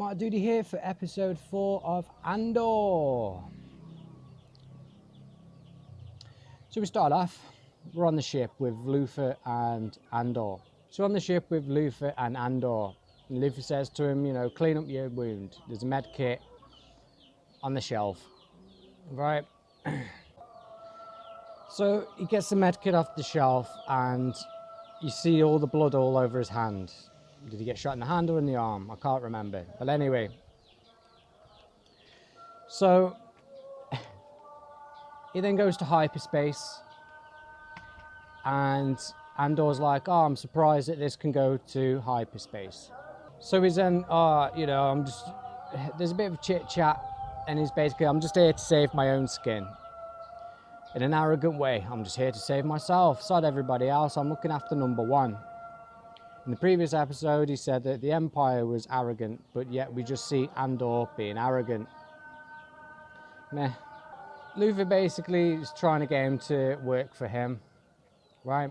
Smart Duty here for episode 4 of Andor. So we start off, we're on the ship with Luther and Andor. So on the ship with Luther and Andor. And Luther says to him, you know, clean up your wound. There's a med kit on the shelf, right? So he gets the med kit off the shelf and you see all the blood all over his hand. Did he get shot in the hand or in the arm? I can't remember. But anyway. So he then goes to hyperspace. And Andor's like, oh, I'm surprised that this can go to hyperspace. So he's then, there's a bit of chit chat. And he's basically, I'm just here to save my own skin. In an arrogant way. I'm just here to save myself. Sod everybody else. I'm looking after number one. In the previous episode, he said that the Empire was arrogant, but yet we just see Andor being arrogant. Meh. Luther basically is trying to get him to work for him, right?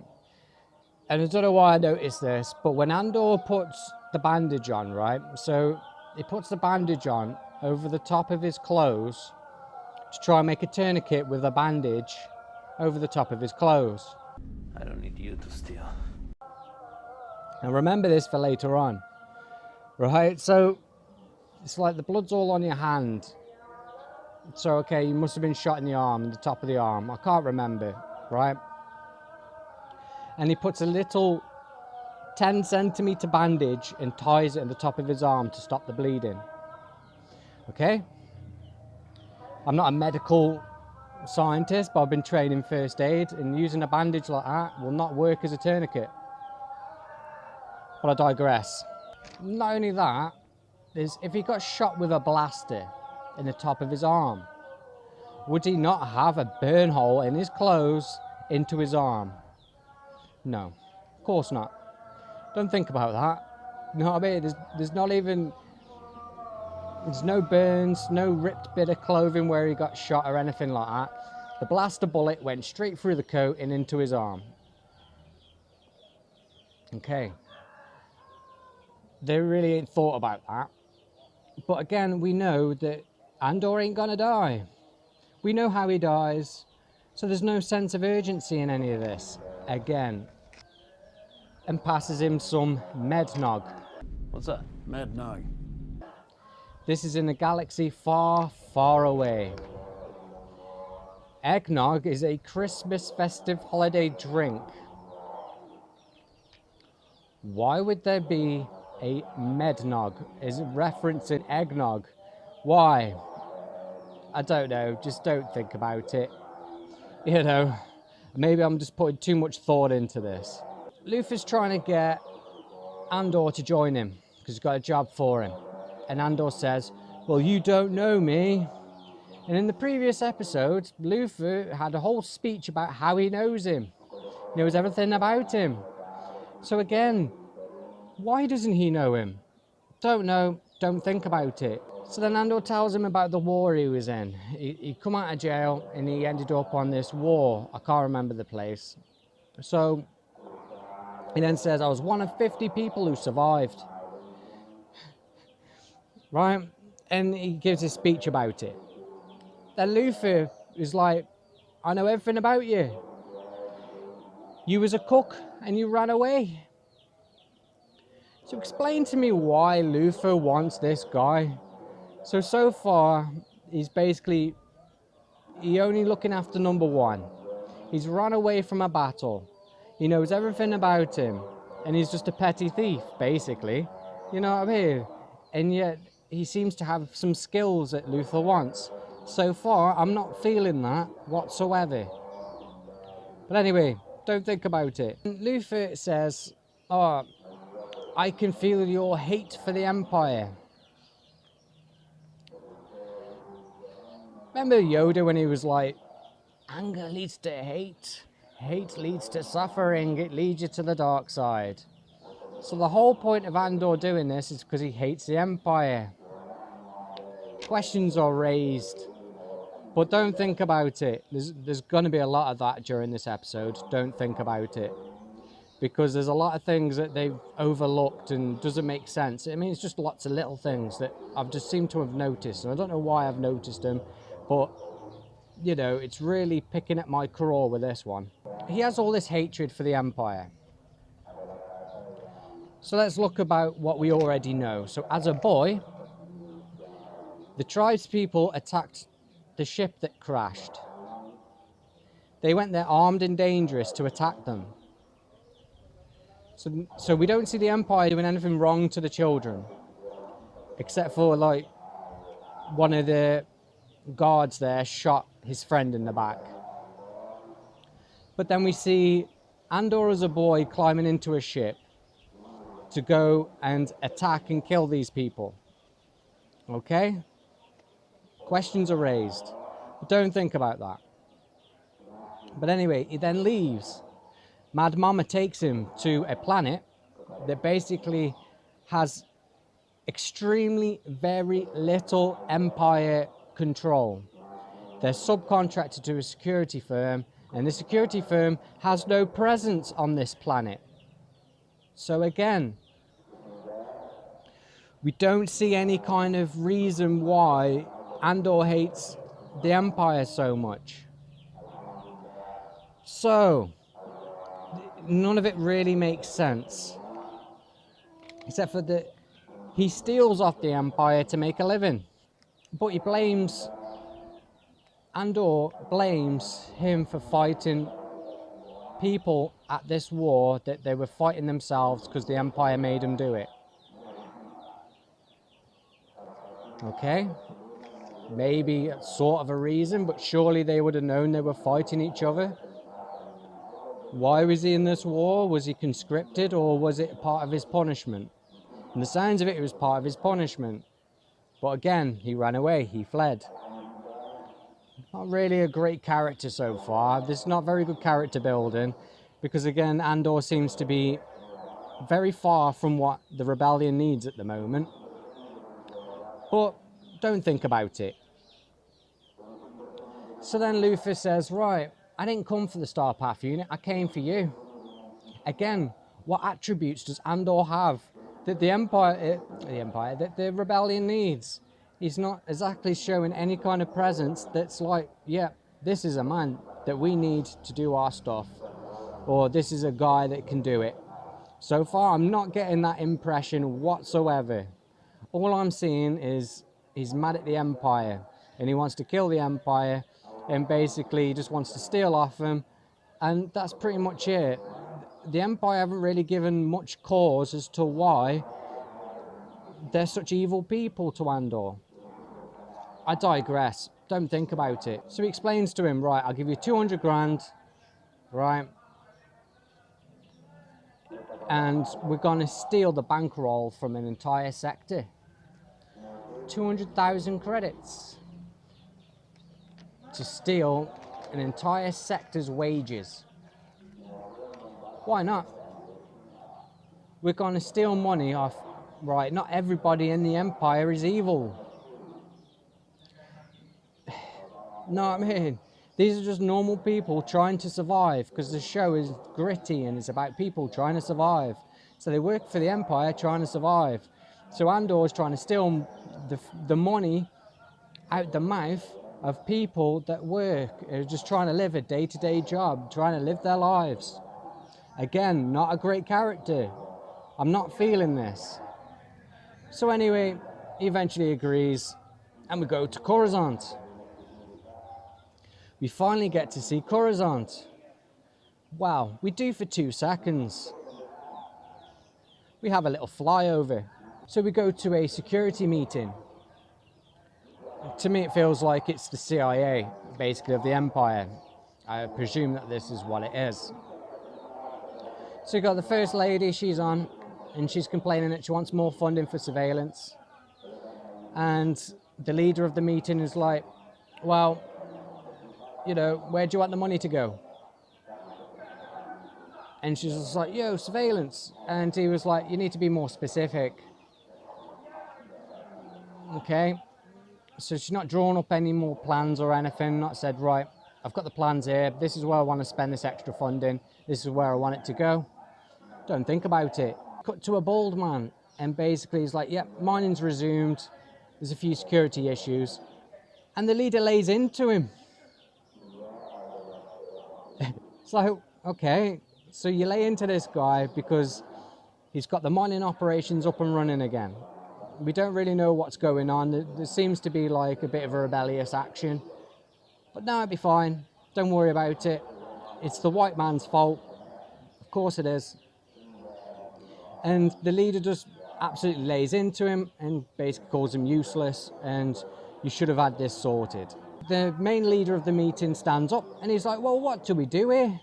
And I don't know why I noticed this, but when Andor puts the bandage on, right? So he puts the bandage on over the top of his clothes to try and make a tourniquet with a bandage over the top of his clothes. I don't need you to steal. Now remember this for later on, right? So it's like the blood's all on your hand. So okay, you must have been shot in the arm, in the top of the arm. I can't remember, right? And he puts a little 10 centimeter bandage and ties it in the top of his arm to stop the bleeding. Okay? I'm not a medical scientist, but I've been trained in first aid, and using a bandage like that will not work as a tourniquet. But I digress. Not only that, if he got shot with a blaster in the top of his arm, would he not have a burn hole in his clothes into his arm? No, of course not. Don't think about that. You know what I mean? There's not even, there's no burns, no ripped bit of clothing where he got shot or anything like that. The blaster bullet went straight through the coat and into his arm. Okay. They really ain't thought about that. But again, we know that Andor ain't gonna die. We know how he dies. So there's no sense of urgency in any of this. Again. And passes him some Mednog. What's that? Mednog. This is in a galaxy far, far away. Eggnog is a Christmas festive holiday drink. Why would there be a Mednog? Is it referencing eggnog? Why? I don't know. Just don't think about it. You know, maybe I'm just putting too much thought into this. Luther's trying to get Andor to join him because he's got a job for him. And Andor says, well, you don't know me. And in the previous episode, Luther had a whole speech about how he knows him. He knows everything about him. So again, why doesn't he know him? Don't know, don't think about it. So then Andor tells him about the war he was in. He come out of jail and he ended up on this war. I can't remember the place. So he then says, I was one of 50 people who survived. Right? And he gives a speech about it. Then Luther is like, I know everything about you. You was a cook and you ran away. So explain to me why Luther wants this guy. So far, he's basically, he only looking after number one. He's run away from a battle. He knows everything about him. And he's just a petty thief, basically. You know what I mean? And yet, he seems to have some skills that Luther wants. So far, I'm not feeling that whatsoever. But anyway, don't think about it. Luther says, oh, I can feel your hate for the Empire. Remember Yoda when he was like, anger leads to hate. Hate leads to suffering. It leads you to the dark side. So the whole point of Andor doing this is because he hates the Empire. Questions are raised. But don't think about it. There's going to be a lot of that during this episode. Don't think about it. because there's a lot of things that they've overlooked and doesn't make sense. I mean, it's just lots of little things that I've just seemed to have noticed, and I don't know why I've noticed them, but you know, it's really picking at my craw with this one. He has all this hatred for the Empire. So let's look about what we already know. So as a boy, the tribespeople attacked the ship that crashed. They went there armed and dangerous to attack them. So we don't see the Empire doing anything wrong to the children, except for like one of the guards there shot his friend in the back. But then we see Andor as a boy climbing into a ship to go and attack and kill these people. Okay? Questions are raised. But don't think about that. But anyway, he then leaves. Mad Mama takes him to a planet that basically has extremely very little Empire control. They're subcontracted to a security firm, and the security firm has no presence on this planet. So again, we don't see any kind of reason why Andor hates the Empire so much. So, none of it really makes sense. Except for that he steals off the Empire to make a living. But he blames, Andor blames him for fighting people at this war that they were fighting themselves because the Empire made them do it. Okay? Maybe sort of a reason, but surely they would have known they were fighting each other. Why was he in this war? Was he conscripted, or was it part of his punishment? And the sounds of it, it was part of his punishment. But again, he ran away, he fled. Not really a great character so far. There's not very good character building, because again, Andor seems to be very far from what the rebellion needs at the moment. But don't think about it. So then Luther says, right, I didn't come for the Star Path unit, I came for you. Again, what attributes does Andor have that that the rebellion needs? He's not exactly showing any kind of presence that's like, yeah, this is a man that we need to do our stuff, or this is a guy that can do it. So far, I'm not getting that impression whatsoever. All I'm seeing is he's mad at the Empire, and he wants to kill the Empire, and basically he just wants to steal off them, and that's pretty much it. The Empire haven't really given much cause as to why they're such evil people to Andor. I digress, don't think about it. So he explains to him, right, I'll give you 200 grand, right, and we're gonna steal the bankroll from an entire sector. 200,000 credits to steal an entire sector's wages. Why not? We're going to steal money off, right, not everybody in the Empire is evil. No, I mean, these are just normal people trying to survive, because the show is gritty and it's about people trying to survive. So they work for the Empire trying to survive. So Andor is trying to steal the money out the mouth of people that work, are just trying to live a day-to-day job, trying to live their lives. Again, not a great character. I'm not feeling this. So anyway, he eventually agrees, and we go to Coruscant. We finally get to see Coruscant. Wow, we do for 2 seconds. We have a little flyover. So we go to a security meeting. To me, it feels like it's the CIA, basically, of the Empire. I presume that this is what it is. So you've got the First Lady, she's on, and she's complaining that she wants more funding for surveillance. And the leader of the meeting is like, well, you know, where do you want the money to go? And she's just like, yo, surveillance. And he was like, you need to be more specific. Okay. So she's not drawn up any more plans or anything, not said, right, I've got the plans here, this is where I want to spend this extra funding, this is where I want it to go. Don't think about it. Cut to a bald man, and basically he's like, yep, mining's resumed. There's a few security issues. And the leader lays into him. It's like, okay, so you lay into this guy because he's got the mining operations up and running again. We don't really know what's going on. There seems to be like a bit of a rebellious action. But no, it'll be fine. Don't worry about it. It's the white man's fault. Of course it is. And the leader just absolutely lays into him and basically calls him useless, and you should have had this sorted. The main leader of the meeting stands up and he's like, well, what do we do here?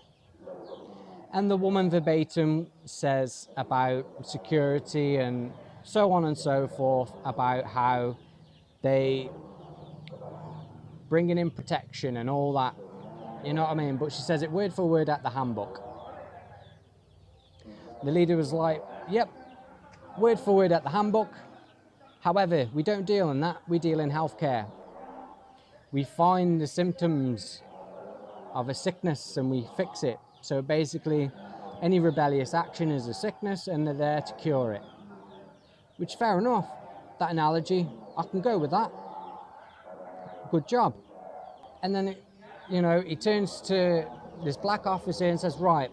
And the woman verbatim says about security and so on and so forth, about how they bringing in protection and all that, you know what I mean? But she says it word for word at the handbook. The leader was like, yep, word for word at the handbook. However, we don't deal in that, we deal in healthcare. We find the symptoms of a sickness and we fix it. So basically, any rebellious action is a sickness and they're there to cure it. Which, fair enough, that analogy, I can go with that. Good job. And then, he turns to this black officer and says, right,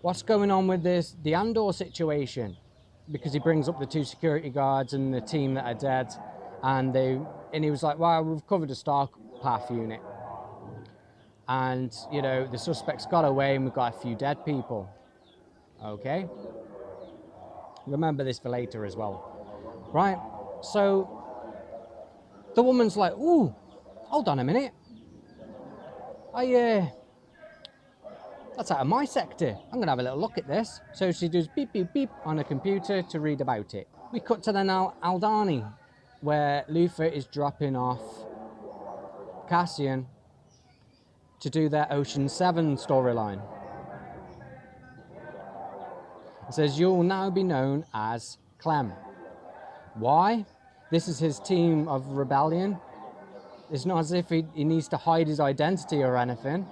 what's going on with the Andor situation? Because he brings up the 2 security guards and the team that are dead. And he was like, well, we've covered a Star Path unit. And, the suspects got away and we've got a few dead people. Okay. Remember this for later as well. Right. So the woman's like, ooh, hold on a minute. That's out of my sector. I'm going to have a little look at this. So she does beep, beep, beep on a computer to read about it. We cut to the Aldani, where Luther is dropping off Cassian to do their Ocean 7 storyline. It says, you'll now be known as Clem. Why? This is his team of rebellion. It's not as if he needs to hide his identity or anything.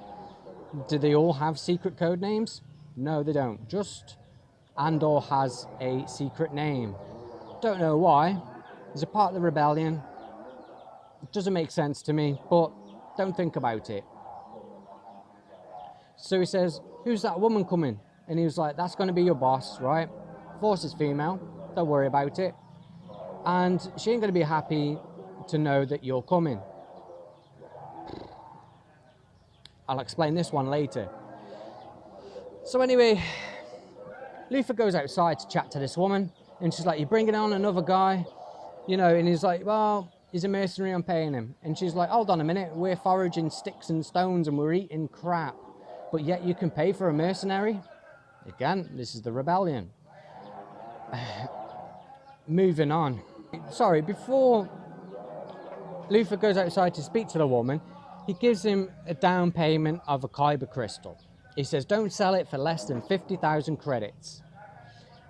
Do they all have secret code names? No, they don't. Just Andor has a secret name. Don't know why. He's a part of the rebellion. It doesn't make sense to me, but don't think about it. So he says, who's that woman coming? And he was like, that's going to be your boss, right? Force is female. Don't worry about it. And she ain't going to be happy to know that you're coming. I'll explain this one later. So anyway, Luther goes outside to chat to this woman. And she's like, you're bringing on another guy? And he's like, well, he's a mercenary, I'm paying him. And she's like, hold on a minute, we're foraging sticks and stones and we're eating crap. But yet you can pay for a mercenary? Again, this is the rebellion. Moving on. Sorry, before Luther goes outside to speak to the woman, he gives him a down payment of a kyber crystal. He says, don't sell it for less than 50,000 credits.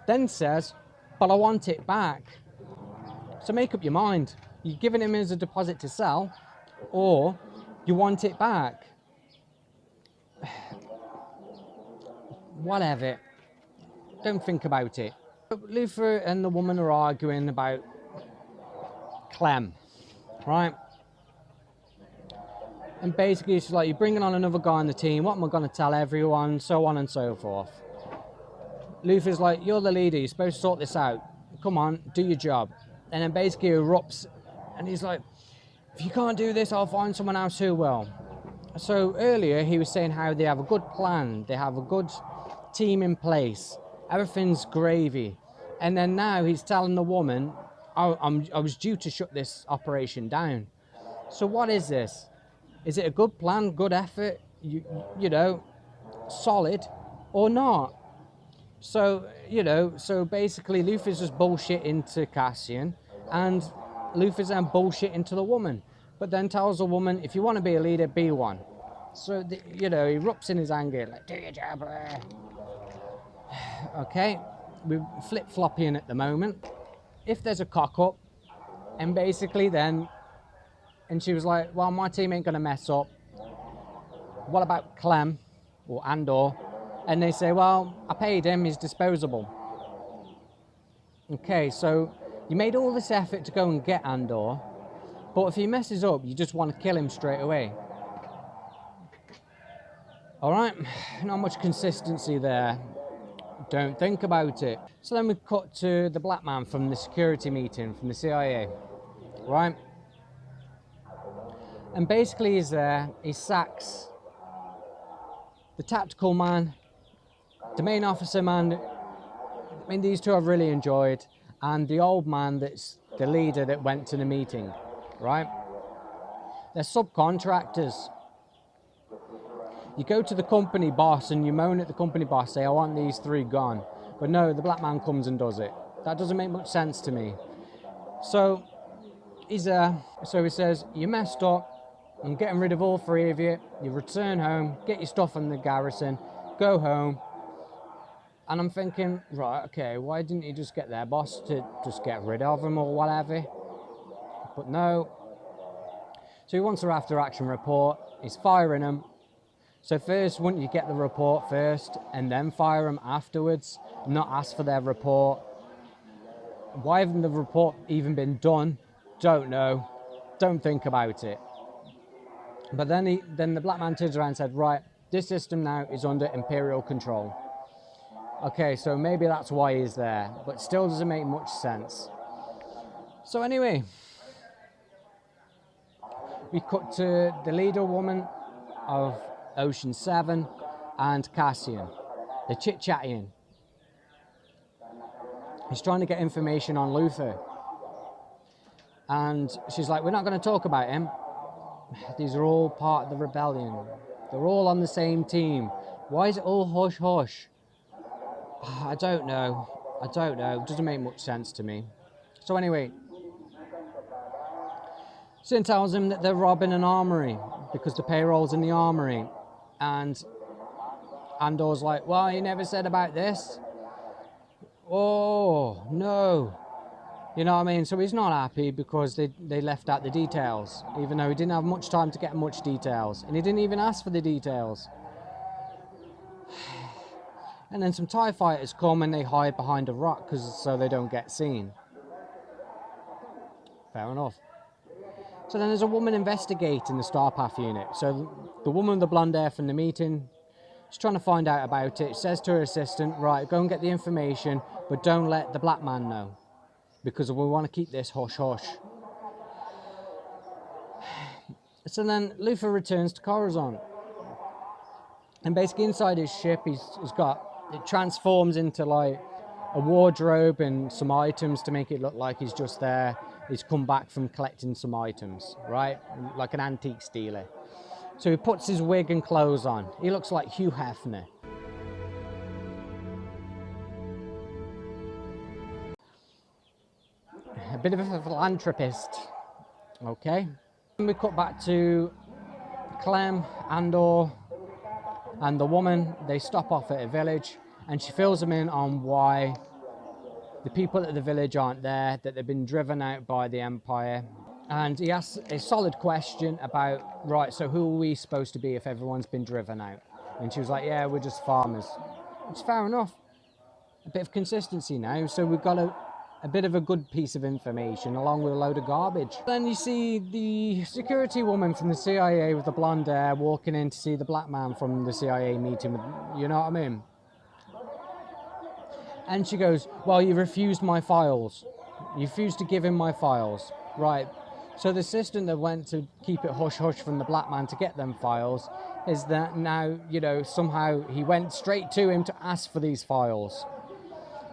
Then says, but I want it back. So make up your mind. You're giving him as a deposit to sell, or you want it back. Whatever. Don't think about it. Luther and the woman are arguing about Clem, right? And basically she's like, you're bringing on another guy on the team, what am I going to tell everyone, so on and so forth. Luther's like, you're the leader, you're supposed to sort this out, come on, do your job. And then basically erupts, and he's like, if you can't do this, I'll find someone else who will. So earlier he was saying how they have a good plan, they have a good team in place, everything's gravy. And then now he's telling the woman, I was due to shut this operation down. So what is this? Is it a good plan, good effort, solid, or not? So, so basically Luther's just bullshit into Cassian, and Luther's then bullshit into the woman, but then tells the woman, if you want to be a leader, be one. So, he erupts in his anger, like, do your job. Okay, we're flip-flopping at the moment. If there's a cock-up, and basically then, and she was like, well, my team ain't going to mess up. What about Clem, or Andor? And they say, well, I paid him, he's disposable. Okay, so you made all this effort to go and get Andor, but if he messes up, you just want to kill him straight away. All right, not much consistency there. Don't think about it. So then we cut to the black man from the security meeting from the CIA, right? And basically he's there, he sacks the tactical man, the main officer man, I mean, these two I've really enjoyed, and the old man that's the leader that went to the meeting, right? They're subcontractors. You go to the company boss and you moan at the company boss, say, I want these 3 gone. But no, the black man comes and does it. That doesn't make much sense to me. So he's there. So he says, you messed up. I'm getting rid of all 3 of you. You return home, get your stuff in the garrison, go home. And I'm thinking, right, okay, why didn't you just get their boss to just get rid of him or whatever? But no. So he wants a after action report. He's firing them. So first, wouldn't you get the report first and then fire them afterwards, not ask for their report? Why hasn't the report even been done? Don't know. Don't think about it. But then the black man turns around and said, right, this system now is under Imperial control. Okay, so maybe that's why he's there, but still doesn't make much sense. So anyway, we cut to the leader woman of Ocean 7 and Cassian. They're chit-chatting. He's trying to get information on Luther. And she's like, we're not going to talk about him. These are all part of the rebellion. They're all on the same team. Why is it all hush-hush? I don't know. It doesn't make much sense to me. So anyway, Sin tells him that they're robbing an armory because the payroll's in the armory. And Andor's like, well, you never said about this. Oh, no. You know what I mean? So he's not happy because they left out the details, even though he didn't have much time to get much details. And he didn't even ask for the details. And then some TIE fighters come and they hide behind a rock so they don't get seen. Fair enough. So then there's a woman investigating the Starpath unit. So the woman with the blonde hair from the meeting, she's trying to find out about it. Says to her assistant, right, go and get the information, but don't let the black man know, because we want to keep this hush-hush. So then Luther returns to Coruscant. And basically inside his ship, it transforms into like a wardrobe and some items to make it look like he's just there. He's come back from collecting some items, right? Like an antique stealer. So he puts his wig and clothes on. He looks like Hugh Hefner. A bit of a philanthropist, okay? And we cut back to Clem, Andor, and the woman. They stop off at a village and she fills them in on why the people at the village aren't there, that they've been driven out by the Empire. And he asks a solid question about, right, so who are we supposed to be if everyone's been driven out? And she was like, yeah, we're just farmers. It's fair enough. A bit of consistency now. So we've got a bit of a good piece of information along with a load of garbage. Then you see the security woman from the CIA with the blonde hair walking in to see the black man from the CIA meeting with, you know what I mean? And she goes, well, you refused my files. You refused to give him my files. Right. So the assistant that went to keep it hush-hush from the black man to get them files is that now, you know, somehow he went straight to him to ask for these files.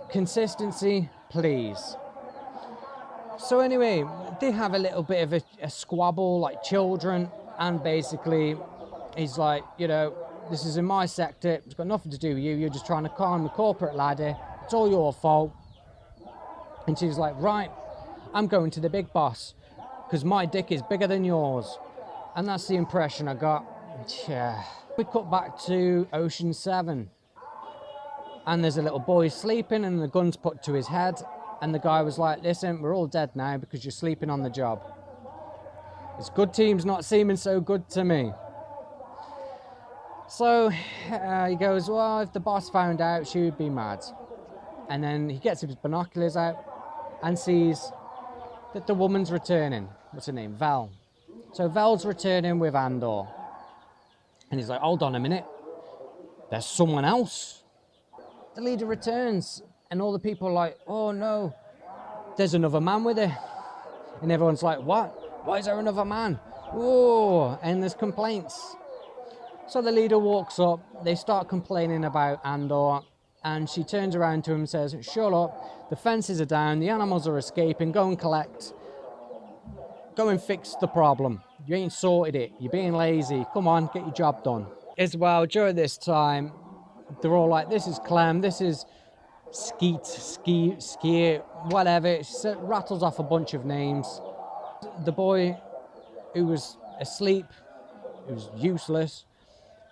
Consistency, please. So anyway, they have a little bit of a squabble like children, and basically he's like, you know, this is in my sector, it's got nothing to do with you, you're just trying to climb the corporate ladder, it's all your fault. And she's like, right, I'm going to the big boss, because my dick is bigger than yours. And that's the impression I got. Yeah. We cut back to Ocean 7. And there's a little boy sleeping and the gun's put to his head. And the guy was like, listen, we're all dead now because you're sleeping on the job. This good team's not seeming so good to me. So he goes, well, if the boss found out, she would be mad. And then he gets his binoculars out and sees that the woman's returning. What's her name? Val. So Val's returning with Andor. And he's like, hold on a minute. There's someone else. The leader returns and all the people are like, oh no, there's another man with her. And everyone's like, what? Why is there another man? Oh, and there's complaints. So the leader walks up, they start complaining about Andor, and she turns around to him and says, shut up, the fences are down, the animals are escaping, go and collect. Go and fix the problem. You ain't sorted it, you're being lazy, come on, get your job done. As well, during this time, they're all like, this is Clem, this is Ski, whatever. She rattles off a bunch of names. The boy who was asleep, who was useless,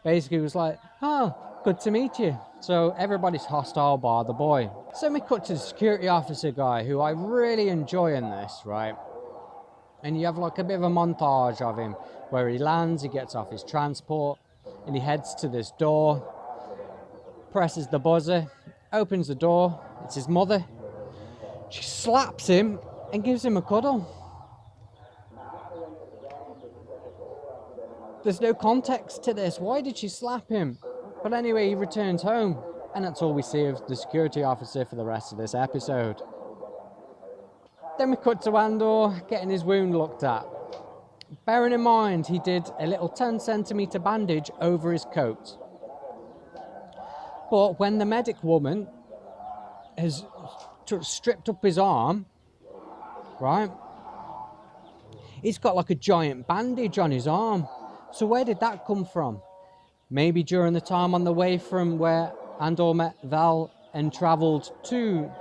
basically was like, oh, good to meet you. So everybody's hostile bar the boy. So we cut to the security officer guy, who I really enjoy in this, right? And you have like a bit of a montage of him where he lands, he gets off his transport, and he heads to this door, presses the buzzer, opens the door, it's his mother. She slaps him and gives him a cuddle. There's no context to this. Why did she slap him? But anyway, he returns home, and that's all we see of the security officer for the rest of this episode. Then we cut to Andor getting his wound looked at. Bearing in mind, he did a little 10cm bandage over his coat. But when the medic woman has stripped up his arm, right, he's got like a giant bandage on his arm. So where did that come from? Maybe during the time on the way from where Andor met Val and travelled to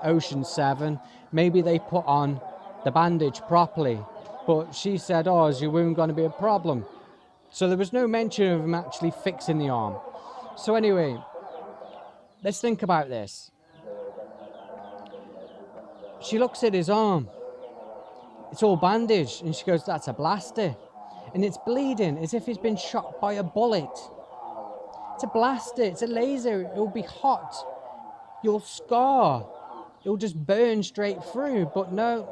Ocean 7, maybe they put on the bandage properly. But she said, oh, is your wound going to be a problem? So there was no mention of him actually fixing the arm. So anyway, let's think about this. She looks at his arm. It's all bandaged, and she goes, that's a blaster. And it's bleeding as if he's been shot by a bullet. It's a blaster, it's a laser, it'll be hot. You'll scar. It'll just burn straight through, but no.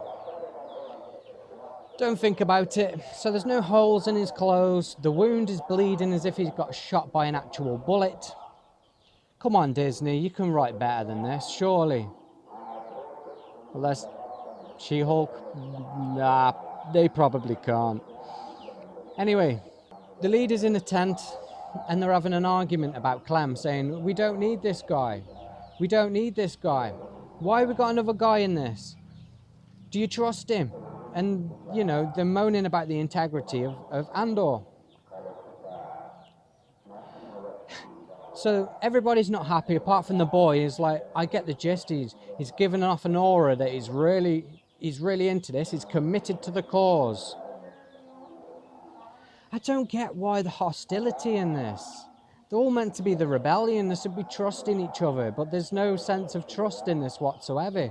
Don't think about it. So there's no holes in his clothes. The wound is bleeding as if he's got shot by an actual bullet. Come on, Disney, you can write better than this, surely. Unless She-Hulk? Nah, they probably can't. Anyway, the leader's in a tent and they're having an argument about Clem, saying, we don't need this guy. We don't need this guy. Why have we got another guy in this? Do you trust him? And, you know, they're moaning about the integrity of Andor. So everybody's not happy, apart from the boy. He's like, I get the gist. He's given off an aura that he's really into this. He's committed to the cause. I don't get why the hostility in this. They're all meant to be the rebellion. They should be trusting each other, but there's no sense of trust in this whatsoever.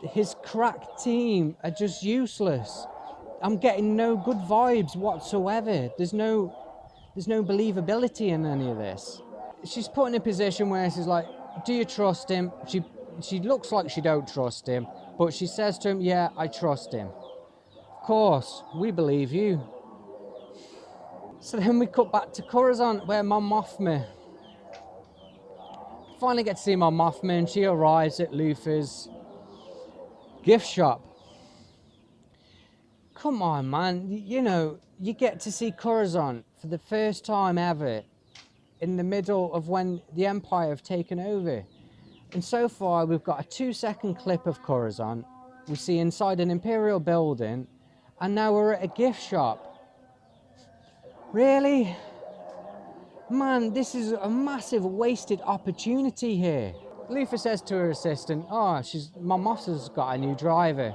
His crack team are just useless. I'm getting no good vibes whatsoever. There's no believability in any of this. She's put in a position where she's like, do you trust him? She looks like she don't trust him, but she says to him, yeah, I trust him. Of course, we believe you. So then we cut back to Coruscant, where Mon Mothma. Finally get to see Mon Mothma, and she arrives at Luther's gift shop. Come on, man. You know, you get to see Coruscant for the first time ever in the middle of when the Empire have taken over. And so far, we've got a 2-second clip of Coruscant. We see inside an Imperial building, and now we're at a gift shop. Really? Man, this is a massive wasted opportunity here. Luther says to her assistant, oh, Mon Mothma's got a new driver.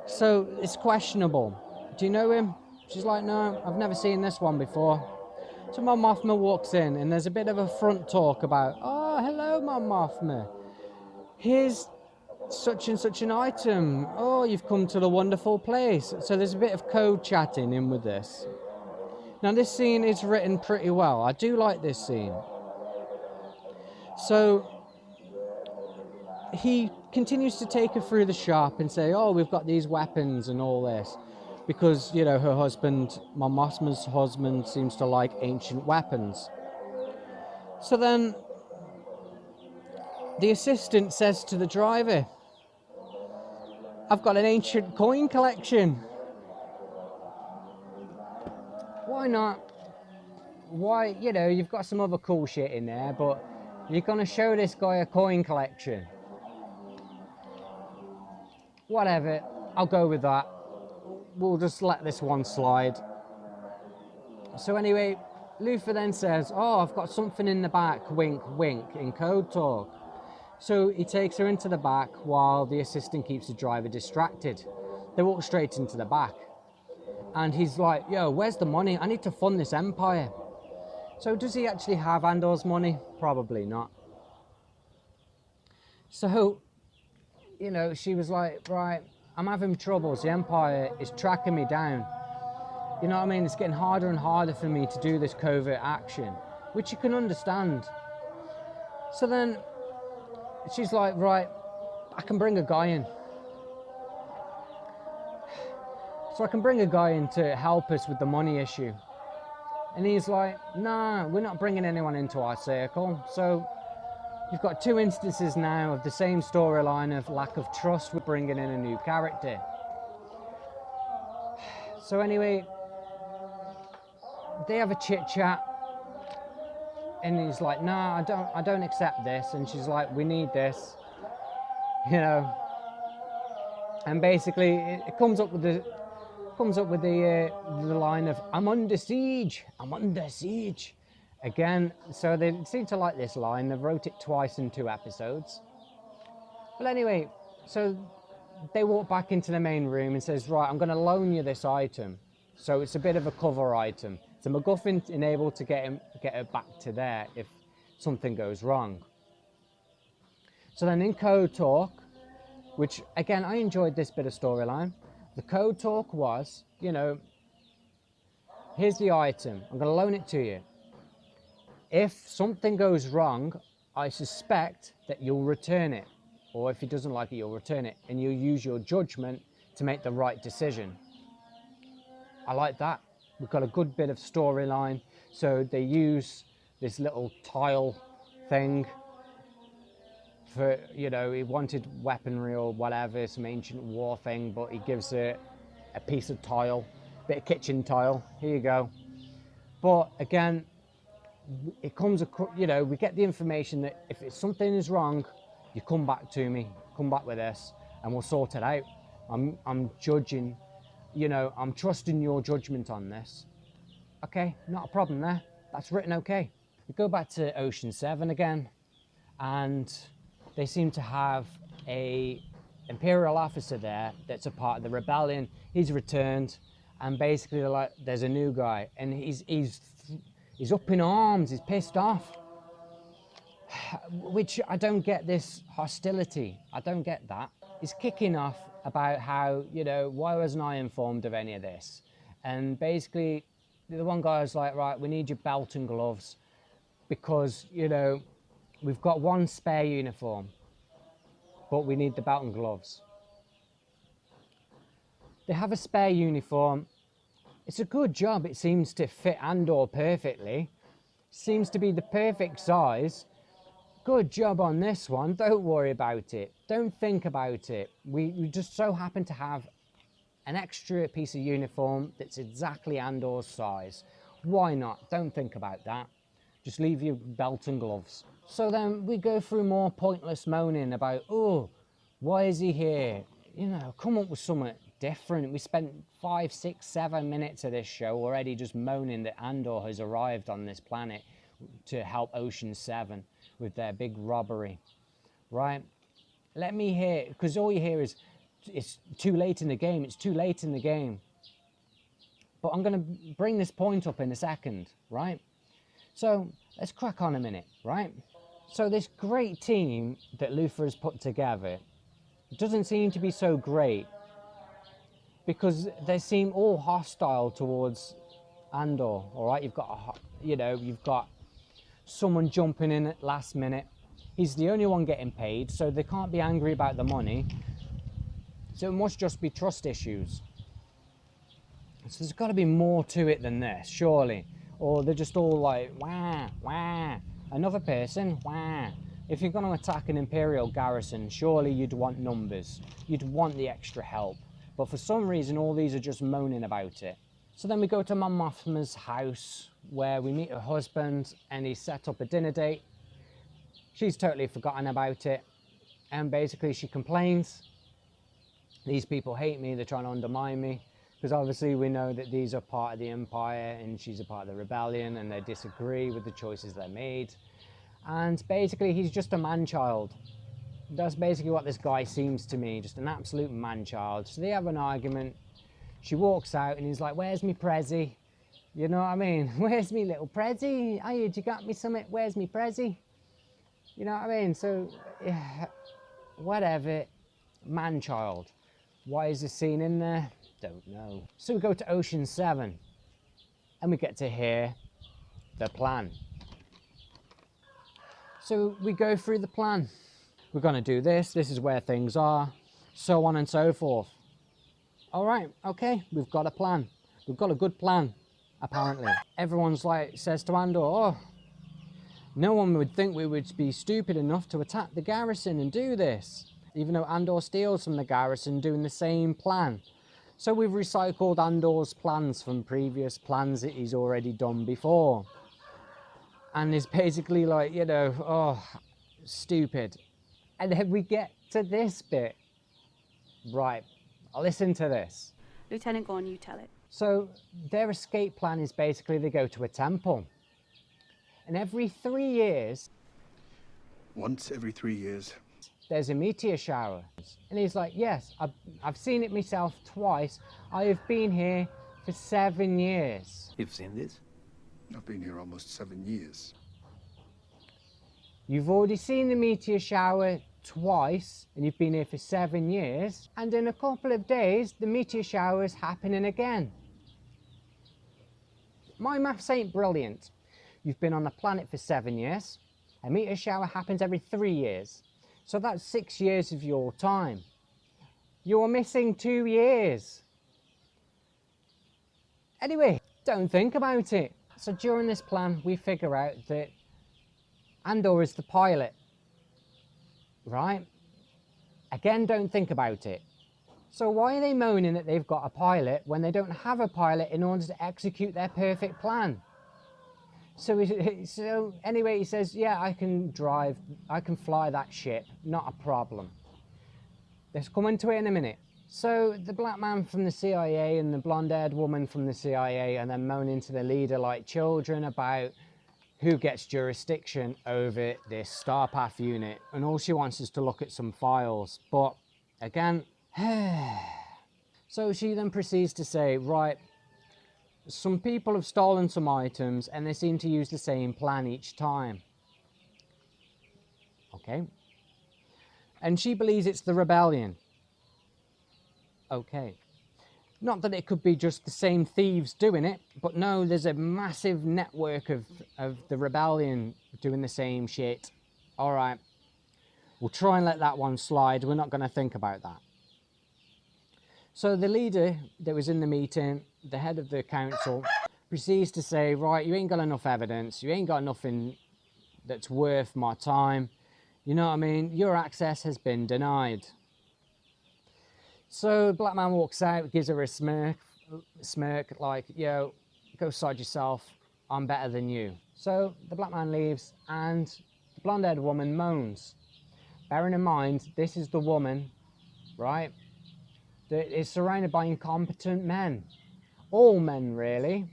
So it's questionable. Do you know him? She's like, no, I've never seen this one before. So Mon Mothma walks in and there's a bit of a front talk about, oh, hello, Mon Mothma. Here's such and such an item. Oh, you've come to the wonderful place. So there's a bit of code chatting in with this. Now this scene is written pretty well. I do like this scene. So he continues to take her through the shop and say, oh, we've got these weapons and all this. Because, you know, her husband, Mon Mothma's husband, seems to like ancient weapons. So then the assistant says to the driver, I've got an ancient coin collection. Why not? Why, you know, you've got some other cool shit in there, but you're going to show this guy a coin collection. Whatever, I'll go with that. We'll just let this one slide. So anyway, Luther then says, oh, I've got something in the back, wink, wink, in code talk. So he takes her into the back while the assistant keeps the driver distracted. They walk straight into the back. And he's like, yo, where's the money? I need to fund this empire. So does he actually have Andor's money? Probably not. So, you know, she was like, right, I'm having troubles. The empire is tracking me down. You know what I mean? It's getting harder and harder for me to do this covert action, which you can understand. So then she's like, right, I can bring a guy in. So I can bring a guy in to help us with the money issue. And he's like, nah, we're not bringing anyone into our circle. So you've got two instances now of the same storyline of lack of trust with bringing in a new character. So anyway, they have a chit chat. And he's like, nah, I don't accept this. And she's like, we need this, you know. And basically it comes up with the line of, I'm under siege, I'm under siege. Again, so they seem to like this line. They've wrote it twice in 2 episodes. But anyway, so they walk back into the main room and says, right, I'm going to loan you this item. So it's a bit of a cover item. It's a MacGuffin enabled to get her back to there if something goes wrong. So then in code talk, which again, I enjoyed this bit of storyline. The code talk was, you know, here's the item. I'm going to loan it to you. If something goes wrong, I suspect that you'll return it. Or if he doesn't like it, you'll return it. And you'll use your judgment to make the right decision. I like that. We've got a good bit of storyline. So they use this little tile thing for, you know, he wanted weaponry or whatever, some ancient war thing, but he gives it a piece of tile, bit of kitchen tile. Here you go. But again, it comes, you know, we get the information that if something is wrong, you come back to me, come back with this, and we'll sort it out. I'm judging, you know, I'm trusting your judgment on this. Okay, not a problem there. That's written okay. We go back to Ocean 7 again, and they seem to have a Imperial officer there that's a part of the rebellion. He's returned, and basically they're like, there's a new guy, and he's up in arms, he's pissed off. Which I don't get this hostility. I don't get that. He's kicking off about how, you know, why wasn't I informed of any of this? And basically, the one guy was like, right, we need your belt and gloves because, you know, we've got one spare uniform, but we need the belt and gloves. They have a spare uniform. It's a good job. It seems to fit Andor perfectly. Seems to be the perfect size. Good job on this one. Don't worry about it. Don't think about it. We just so happen to have an extra piece of uniform that's exactly Andor's size. Why not? Don't think about that. Just leave your belt and gloves. So then we go through more pointless moaning about, oh, why is he here? You know, come up with something different. We spent 5, 6, 7 minutes of this show already just moaning that Andor has arrived on this planet to help Ocean 7 with their big robbery, right? Let me hear, because all you hear is, it's too late in the game, it's too late in the game. But I'm going to bring this point up in a second, right? So let's crack on a minute, right? So this great team that Luther has put together doesn't seem to be so great because they seem all hostile towards Andor, all right? You've got, you've got someone jumping in at last minute. He's the only one getting paid, so they can't be angry about the money. So it must just be trust issues. So there's got to be more to it than this, surely. Or they're just all like, wah, wah. Another person, wah. If you're going to attack an Imperial garrison, surely you'd want numbers. You'd want the extra help. But for some reason, all these are just moaning about it. So then we go to Mon Mothma's house, where we meet her husband, and he's set up a dinner date. She's totally forgotten about it. And basically she complains, these people hate me, they're trying to undermine me. Because obviously we know that these are part of the Empire and she's a part of the rebellion, and they disagree with the choices they made. And basically he's just a man-child. That's basically what this guy seems to me, just an absolute man-child. So they have an argument. She walks out and he's like, where's me Prezi? You know what I mean? Where's me little Prezi? Oh, you got me something? Where's me Prezi? You know what I mean? So, yeah, whatever, man-child. Why is this scene in there? Don't know. So we go to Ocean 7 and we get to hear the plan. So we go through the plan. We're going to do this. This is where things are. So on and so forth. All right. Okay. We've got a plan. We've got a good plan, apparently. Everyone's like, says to Andor, oh, no one would think we would be stupid enough to attack the garrison and do this. Even though Andor steals from the garrison doing the same plan. So we've recycled Andor's plans from previous plans that he's already done before. And it's basically like, oh, stupid. And then we get to this bit. Right, listen to this. Lieutenant, go on, you tell it. So their escape plan is basically they go to a temple. And every 3 years... Once every 3 years. There's a meteor shower. And he's like, yes, I've seen it myself twice. I have been here for 7 years. You've seen this? I've been here almost 7 years. You've already seen the meteor shower twice, and you've been here for 7 years. And in a couple of days, the meteor shower is happening again. My maths ain't brilliant. You've been on the planet for 7 years. A meteor shower happens every 3 years. So that's 6 years of your time. You're missing 2 years. Anyway, don't think about it. So during this plan, we figure out that Andor is the pilot, right? Again, don't think about it. So why are they moaning that they've got a pilot when they don't have a pilot in order to execute their perfect plan? So anyway, he says, yeah, I can fly that ship, not a problem. Let's come into it in a minute. So the black man from the CIA and the blonde-haired woman from the CIA are then moaning to the leader like children about who gets jurisdiction over this Starpath unit. And all she wants is to look at some files. But again, so she then proceeds to say, right, some people have stolen some items and they seem to use the same plan each time. Okay. And she believes it's the rebellion. Okay. Not that it could be just the same thieves doing it, but no, there's a massive network of the rebellion doing the same shit. All right. We'll try and let that one slide. We're not going to think about that. So the leader that was in the meeting, the head of the council, proceeds to say, right, you ain't got enough evidence. You ain't got nothing that's worth my time. You know what I mean? Your access has been denied. So the black man walks out, gives her a smirk like, yo, go sod yourself. I'm better than you. So the black man leaves and the blonde-haired woman moans. Bearing in mind, this is the woman, right, that is surrounded by incompetent men. All men, really.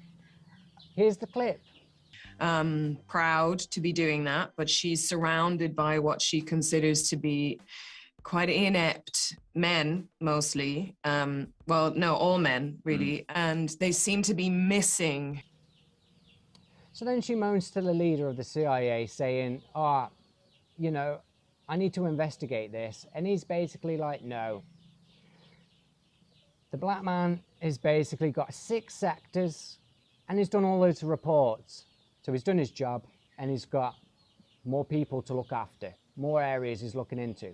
Here's the clip. Proud to be doing that, but she's surrounded by what she considers to be quite inept men, mostly. Well, no, all men, really. And they seem to be missing. So then she moans to the leader of the CIA saying, you know, I need to investigate this. And he's basically like, no. The black man has basically got 6 sectors And he's done all those reports. So he's done his job and he's got more people to look after, more areas he's looking into.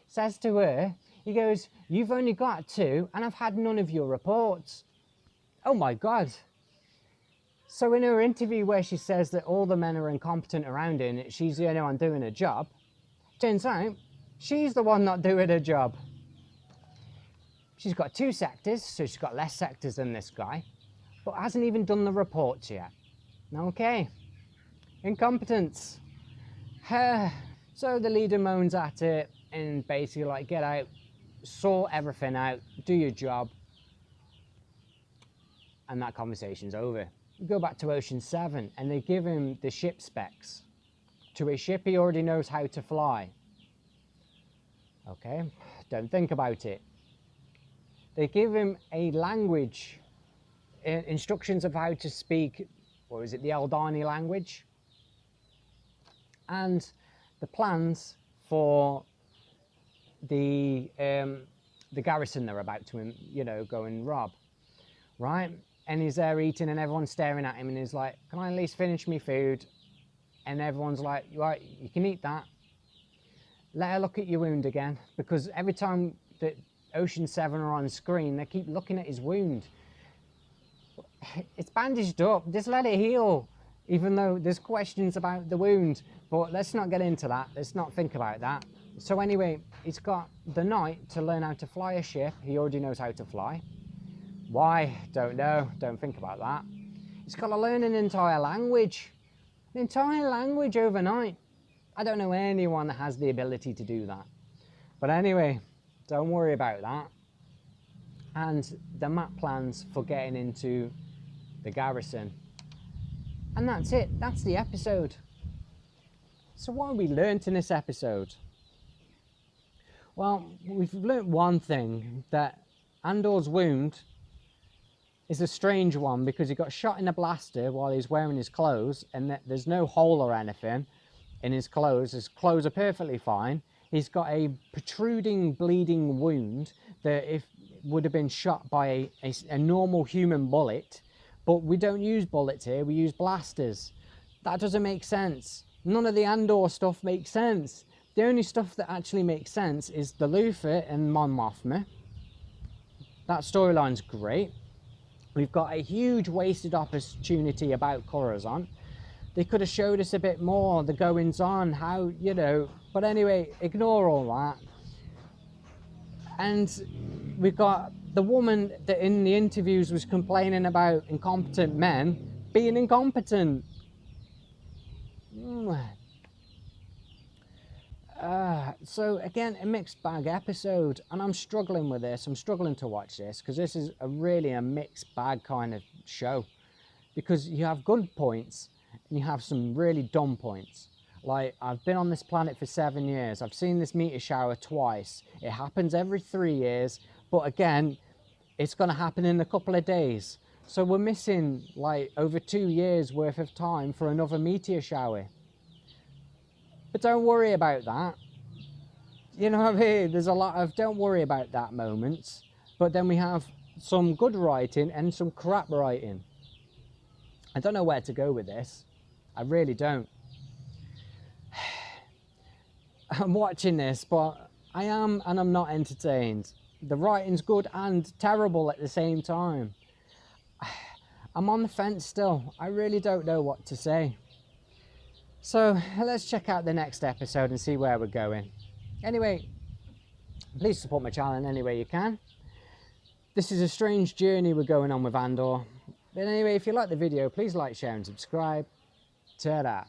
Says to her, he goes, "You've only got 2 and I've had none of your reports." Oh my God. So in her interview where she says that all the men are incompetent around her and she's the only one doing her job, turns out she's the one not doing her job. She's got 2 sectors, so she's got less sectors than this guy, but hasn't even done the reports yet. Okay, incompetence. So the leader moans at it and basically like, get out, sort everything out, do your job. And that conversation's over. We go back to Ocean 7 and they give him the ship specs to a ship he already knows how to fly. Okay, don't think about it. They give him a language, instructions of how to speak, or is it the Eldani language? And the plans for the garrison they're about to, go and rob, right? And he's there eating and everyone's staring at him and he's like, "Can I at least finish my food?" And everyone's like, "Right, you can eat that. Let her look at your wound again," because every time that Ocean 7 are on screen, they keep looking at his wound. It's bandaged up, just let it heal, even though there's questions about the wound. But let's not get into that, let's not think about that. So anyway, he's got the night to learn how to fly a ship he already knows how to fly. Why? Don't know, don't think about that. He's got to learn an entire language overnight. I don't know anyone that has the ability to do that. But anyway, don't worry about that. And the map plans for getting into the garrison. And that's it, that's the episode. So what have we learnt in this episode? Well, we've learnt one thing, that Andor's wound is a strange one because he got shot in a blaster while he's wearing his clothes and there's no hole or anything in his clothes. His clothes are perfectly fine. He's got a protruding, bleeding wound that if would have been shot by a normal human bullet, but we don't use bullets here, we use blasters. That doesn't make sense. None of the Andor stuff makes sense. The only stuff that actually makes sense is the Luthor and Mon Mothma. That storyline's great. We've got a huge wasted opportunity about Coruscant. They could have showed us a bit more, the goings on, how, but anyway, ignore all that. And we've got the woman that in the interviews was complaining about incompetent men being incompetent. So again, a mixed bag episode, and I'm struggling with this. I'm struggling to watch this because this is really a mixed bag kind of show, because you have good points and you have some really dumb points. Like, I've been on this planet for 7 years. I've seen this meteor shower twice. It happens every 3 years, but again, it's going to happen in a couple of days. So we're missing like over 2 years worth of time for another meteor shower. But don't worry about that. You know what I mean? There's a lot of don't worry about that moments. But then we have some good writing and some crap writing. I don't know where to go with this. I really don't. I'm watching this, but I am and I'm not entertained. The writing's good and terrible at the same time. I'm on the fence still. I really don't know what to say. So let's check out the next episode and see where we're going. Anyway, please support my channel in any way you can. This is a strange journey we're going on with Andor. But anyway, if you like the video, please like, share and subscribe. Ta-da.